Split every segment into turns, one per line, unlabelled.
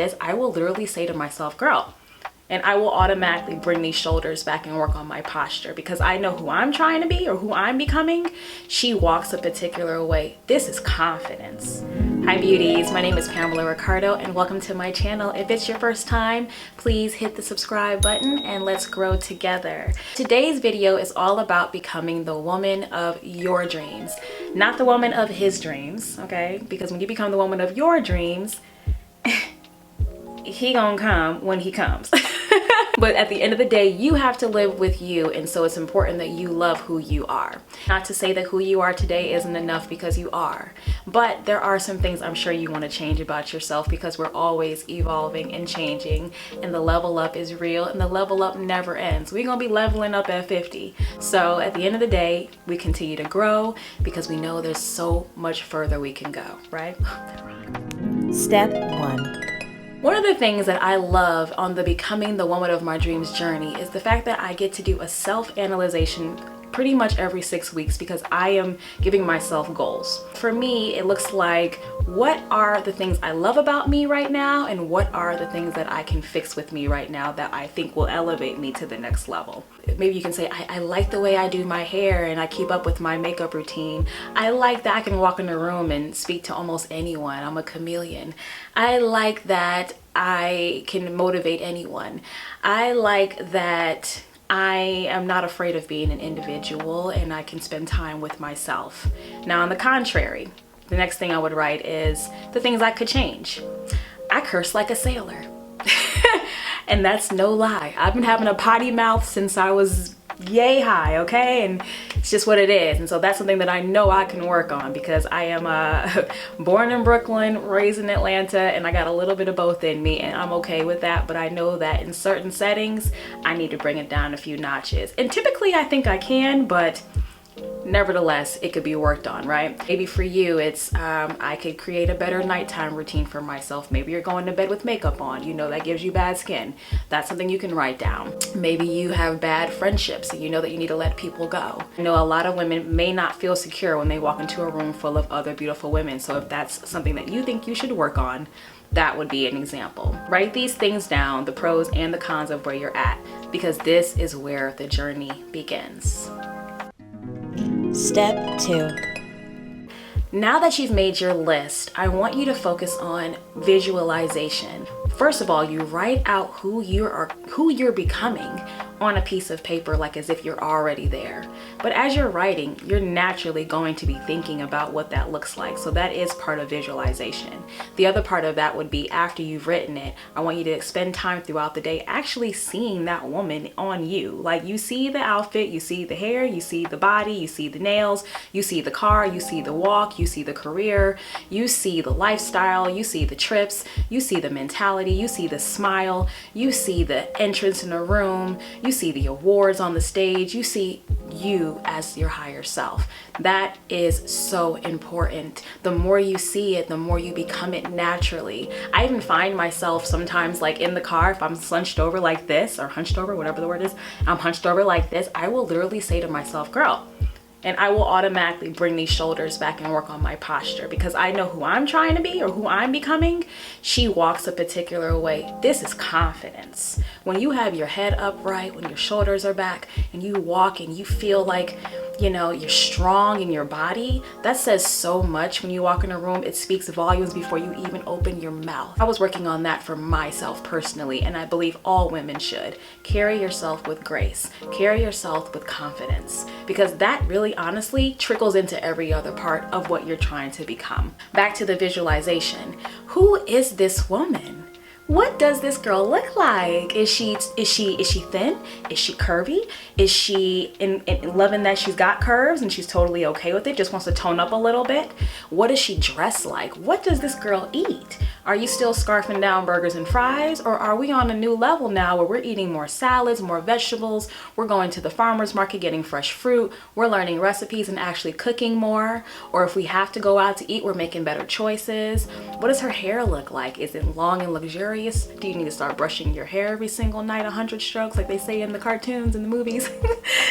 is I will literally say to myself, girl, and I will automatically bring these shoulders back and work on my posture because I know who I'm trying to be or who I'm becoming. She walks a particular way. This is confidence. Hi beauties, my name is Pamela Ricardo and welcome to my channel. If it's your first time, please hit the subscribe button and let's grow together. Today's video is all about becoming the woman of your dreams, not the woman of his dreams, okay? Because when you become the woman of your dreams, he gonna come when he comes. But at the end of the day, you have to live with you, and so it's important that you love who you are. Not to say that who you are today isn't enough, because you are, but there are some things I'm sure you want to change about yourself because we're always evolving and changing, and the level up is real and the level up never ends. We're gonna be leveling up at 50. So at the end of the day, we continue to grow because we know there's so much further we can go, right? Step 1. One of the things that I love on the becoming the woman of my dreams journey is the fact that I get to do a self-analyzation pretty much every 6 weeks because I am giving myself goals. For me, it looks like, what are the things I love about me right now and what are the things that I can fix with me right now that I think will elevate me to the next level. Maybe you can say, I like the way I do my hair and I keep up with my makeup routine. I like that I can walk in a room and speak to almost anyone. I'm a chameleon. I like that I can motivate anyone. I like that I am not afraid of being an individual and I can spend time with myself. Now, on the contrary, the next thing I would write is the things I could change. I curse like a sailor. And that's no lie. I've been having a potty mouth since I was yay high, okay? And it's just what it is. And so that's something that I know I can work on because I am born in Brooklyn, raised in Atlanta, and I got a little bit of both in me, and I'm okay with that. But I know that in certain settings, I need to bring it down a few notches. And typically I think I can, but nevertheless, it could be worked on, right? Maybe for you, it's I could create a better nighttime routine for myself. Maybe you're going to bed with makeup on. You know that gives you bad skin. That's something you can write down. Maybe you have bad friendships and you know that you need to let people go. I know a lot of women may not feel secure when they walk into a room full of other beautiful women. So if that's something that you think you should work on, that would be an example. Write these things down, the pros and the cons of where you're at, because this is where the journey begins. Step 2. Now that you've made your list, I want you to focus on visualization. First of all, you write out who you're becoming on a piece of paper, like as if you're already there. But as you're writing, you're naturally going to be thinking about what that looks like. So that is part of visualization. The other part of that would be, after you've written it, I want you to spend time throughout the day actually seeing that woman on you. Like, you see the outfit, you see the hair, you see the body, you see the nails, you see the car, you see the walk, you see the career, you see the lifestyle, you see the trips, you see the mentality, you see the smile, you see the entrance in a room, you see the awards on the stage, you see you as your higher self. That is so important. The more you see it, the more you become it naturally. I even find myself sometimes, like in the car, if I'm slunched over like this, or hunched over, whatever the word is, I'm hunched over like this, I will literally say to myself, girl, and I will automatically bring these shoulders back and work on my posture because I know who I'm trying to be or who I'm becoming. She walks a particular way. This is confidence. When you have your head upright, when your shoulders are back, and you walk and you feel like, you know, you're strong in your body, that says so much when you walk in a room. It speaks volumes before you even open your mouth. I was working on that for myself personally, and I believe all women should. Carry yourself with grace. Carry yourself with confidence, because that really honestly trickles into every other part of what you're trying to become. Back to the visualization. Who is this woman? What does this girl look like? Is she thin? Is she curvy? Is she in loving that she's got curves and she's totally okay with it, just wants to tone up a little bit? What does she dress like? What does this girl eat? Are you still scarfing down burgers and fries, or are we on a new level now where we're eating more salads, more vegetables, we're going to the farmer's market getting fresh fruit, we're learning recipes and actually cooking more? Or if we have to go out to eat, we're making better choices. What does her hair look like? Is it long and luxurious? Do you need to start brushing your hair every single night, 100 strokes like they say in the cartoons and the movies?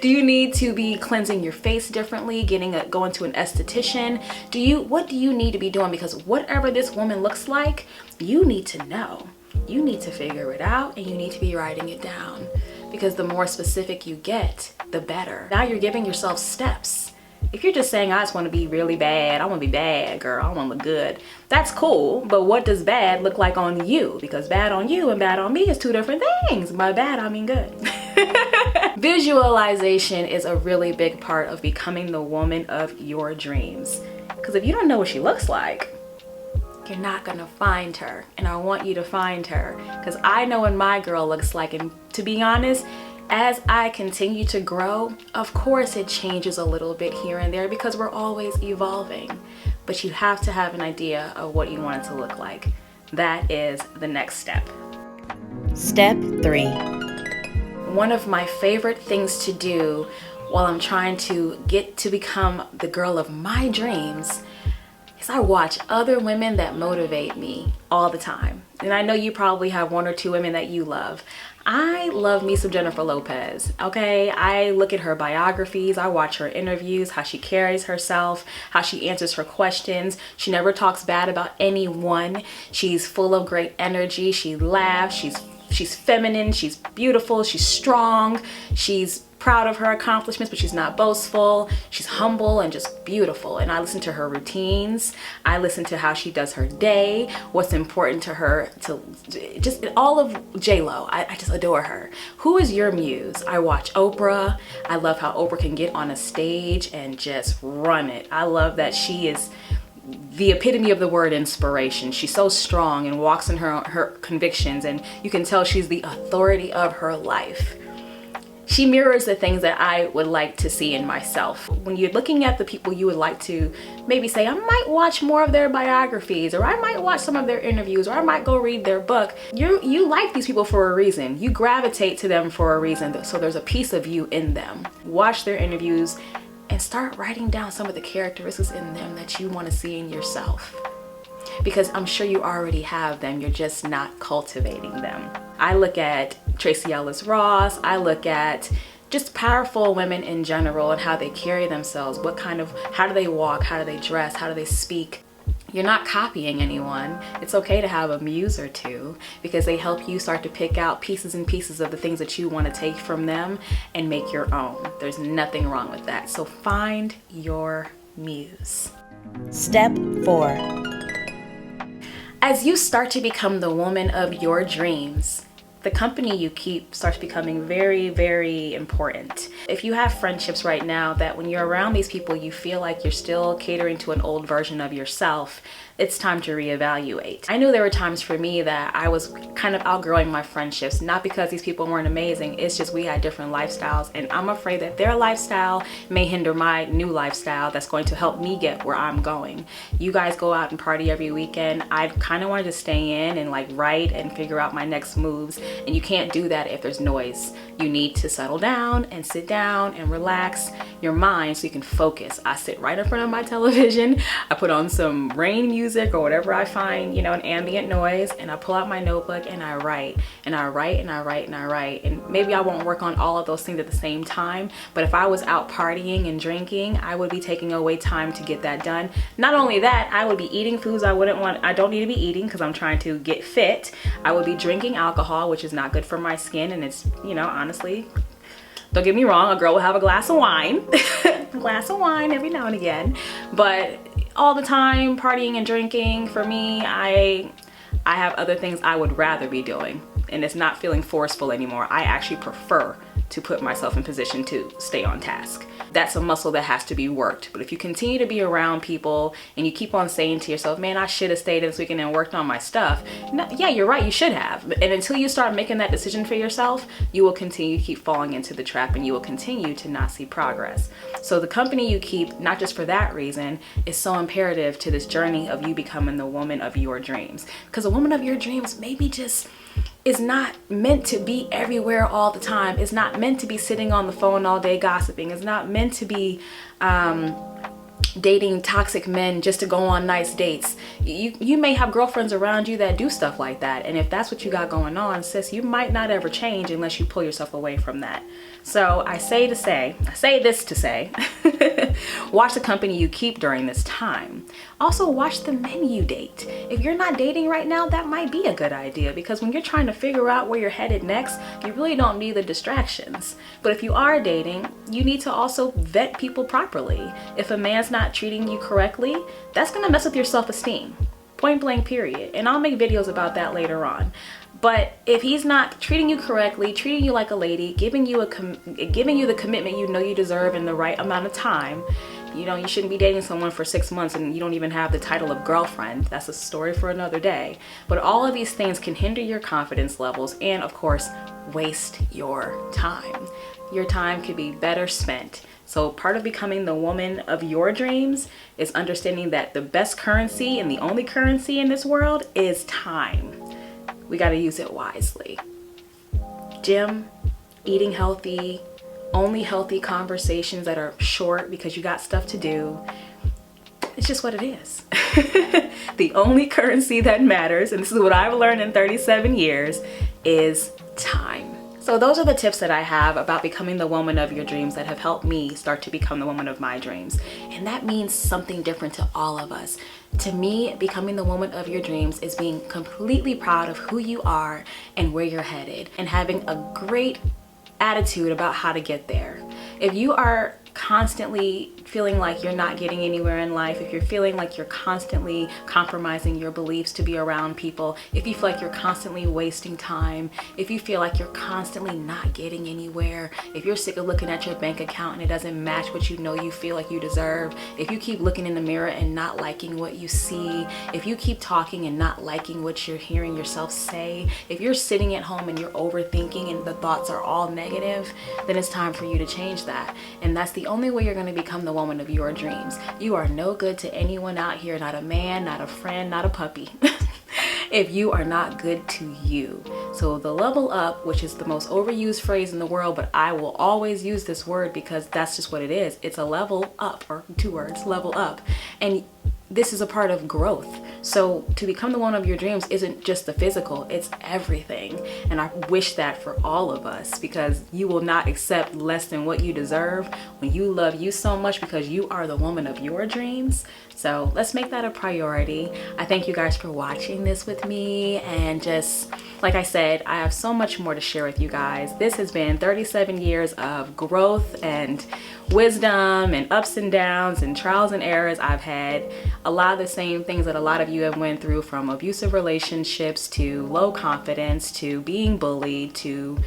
Do you need to be cleansing your face differently, going to an esthetician? What do you need to be doing? Because whatever this woman looks like, You need to know. You need to figure it out, and you need to be writing it down, because the more specific you get, the better. Now you're giving yourself steps. If you're just saying, I just want to be really bad, I want to be bad, girl, I want to look good, that's cool, but what does bad look like on you? Because bad on you and bad on me is two different things. By bad, I mean good. Visualization is a really big part of becoming the woman of your dreams. Because if you don't know what she looks like, you're not gonna find her. And I want you to find her, because I know what my girl looks like. And to be honest, as I continue to grow, of course it changes a little bit here and there, because we're always evolving. But you have to have an idea of what you want it to look like. That is the next step.
Step 3.
One of my favorite things to do while I'm trying to get to become the girl of my dreams is I watch other women that motivate me all the time. And I know you probably have one or two women that you love. I love me some Jennifer Lopez, okay? I look at her biographies, I watch her interviews, how she carries herself, how she answers her questions. She never talks bad about anyone. She's full of great energy. She laughs, she's feminine, she's beautiful, she's strong, she's proud of her accomplishments, but she's not boastful. She's humble and just beautiful. And I listen to her routines. I listen to how she does her day, what's important to her, to just all of J-Lo. I just adore her. Who is your muse? I watch Oprah. I love how Oprah can get on a stage and just run it. I love that she is the epitome of the word inspiration. She's so strong and walks in her convictions, and you can tell she's the authority of her life. She mirrors the things that I would like to see in myself. When you're looking at the people you would like to maybe say, I might watch more of their biographies, or I might watch some of their interviews, or I might go read their book. You like these people for a reason. You gravitate to them for a reason. So there's a piece of you in them. Watch their interviews and start writing down some of the characteristics in them that you want to see in yourself. Because I'm sure you already have them, you're just not cultivating them. I look at Tracy Ellis Ross, I look at just powerful women in general and how they carry themselves, how do they walk, how do they dress, how do they speak. You're not copying anyone. It's okay to have a muse or two, because they help you start to pick out pieces and pieces of the things that you want to take from them and make your own. There's nothing wrong with that. So find your muse.
Step 4.
As you start to become the woman of your dreams, the company you keep starts becoming very, very important. If you have friendships right now that when you're around these people, you feel like you're still catering to an old version of yourself, it's time to reevaluate. I knew there were times for me that I was kind of outgrowing my friendships, not because these people weren't amazing, it's just we had different lifestyles, and I'm afraid that their lifestyle may hinder my new lifestyle that's going to help me get where I'm going. You guys go out and party every weekend. I kind of wanted to stay in and like write and figure out my next moves, and you can't do that if there's noise. You need to settle down and sit down and relax your mind so you can focus. I sit right in front of my television, I put on some rain music or whatever I find, an ambient noise, and I pull out my notebook and I write and I write and I write and I write. And maybe I won't work on all of those things at the same time, but if I was out partying and drinking, I would be taking away time to get that done. Not only that, I would be eating foods I don't need to be eating because I'm trying to get fit. I would be drinking alcohol, which is not good for my skin, and it's, honestly, don't get me wrong, a girl will have a glass of wine, a glass of wine every now and again, but all the time partying and drinking, for me, I have other things I would rather be doing, and it's not feeling forceful anymore. I actually prefer to put myself in position to stay on task. That's a muscle that has to be worked. But if you continue to be around people and you keep on saying to yourself, man, I should have stayed this weekend and worked on my stuff. No, yeah, you're right, you should have. And until you start making that decision for yourself, you will continue to keep falling into the trap, and you will continue to not see progress. So the company you keep, not just for that reason, is so imperative to this journey of you becoming the woman of your dreams. Because a woman of your dreams maybe just is not meant to be everywhere all the time. It's not meant to be sitting on the phone all day gossiping. It's not meant to be dating toxic men just to go on nice dates. You may have girlfriends around you that do stuff like that, and if that's what you got going on, sis, you might not ever change unless you pull yourself away from that. So I say this to say Watch the company you keep during this time. Also, watch the men you date. If you're not dating right now, that might be a good idea, because when you're trying to figure out where you're headed next, you really don't need the distractions. But if you are dating, you need to also vet people properly. If a man's not treating you correctly, that's gonna mess with your self-esteem. Point blank, period. And I'll make videos about that later on. But if he's not treating you correctly, treating you like a lady, giving you the commitment you know you deserve in the right amount of time, you know, you shouldn't be dating someone for 6 months and you don't even have the title of girlfriend. That's a story for another day. But all of these things can hinder your confidence levels and, of course, waste your time. Your time could be better spent. So part of becoming the woman of your dreams is understanding that the best currency and the only currency in this world is time. We got to use it wisely. Gym, eating healthy, only healthy conversations that are short because you got stuff to do. It's just what it is. The only currency that matters, and this is what I've learned in 37 years, is time. So those are the tips that I have about becoming the woman of your dreams that have helped me start to become the woman of my dreams. And that means something different to all of us. To me, becoming the woman of your dreams is being completely proud of who you are and where you're headed, and having a great attitude about how to get there. If you are constantly feeling like you're not getting anywhere in life, if you're feeling like you're constantly compromising your beliefs to be around people, if you feel like you're constantly wasting time, if you feel like you're constantly not getting anywhere, if you're sick of looking at your bank account and it doesn't match what you know you feel like you deserve, if you keep looking in the mirror and not liking what you see, if you keep talking and not liking what you're hearing yourself say, if you're sitting at home and you're overthinking and the thoughts are all negative, then it's time for you to change that. And that's the only way you're going to become the woman of your dreams. You are no good to anyone out here, not a man, not a friend, not a puppy, if you are not good to you. So the level up, which is the most overused phrase in the world, but I will always use this word because that's just what it is. It's a level up, or 2 words, level up. And this is a part of growth. So to become the one of your dreams isn't just the physical, it's everything. And I wish that for all of us, because you will not accept less than what you deserve when you love you so much, because you are the woman of your dreams. So let's make that a priority. I thank you guys for watching this with me, and just like I said, I have so much more to share with you guys. This has been 37 years of growth and wisdom and ups and downs and trials and errors. I've had a lot of the same things that a lot of you have went through, from abusive relationships to low confidence to being bullied to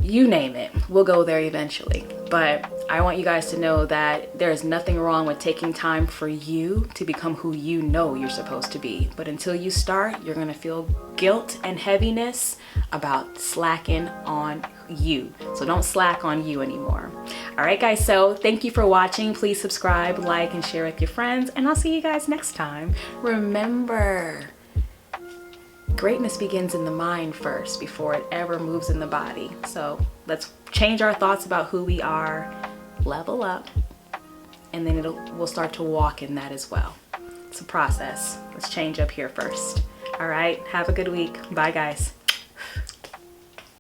you name it. We'll go there eventually. But I want you guys to know that there is nothing wrong with taking time for you to become who you know you're supposed to be. But until you start, you're gonna feel guilt and heaviness about slacking on you. So don't slack on you anymore. All right, guys, so thank you for watching. Please subscribe, like, and share with your friends, and I'll see you guys next time. Remember, greatness begins in the mind first before it ever moves in the body. So let's change our thoughts about who we are, level up, and then we'll start to walk in that as well. It's a process. Let's change up here first. All right, have a good week. Bye, guys.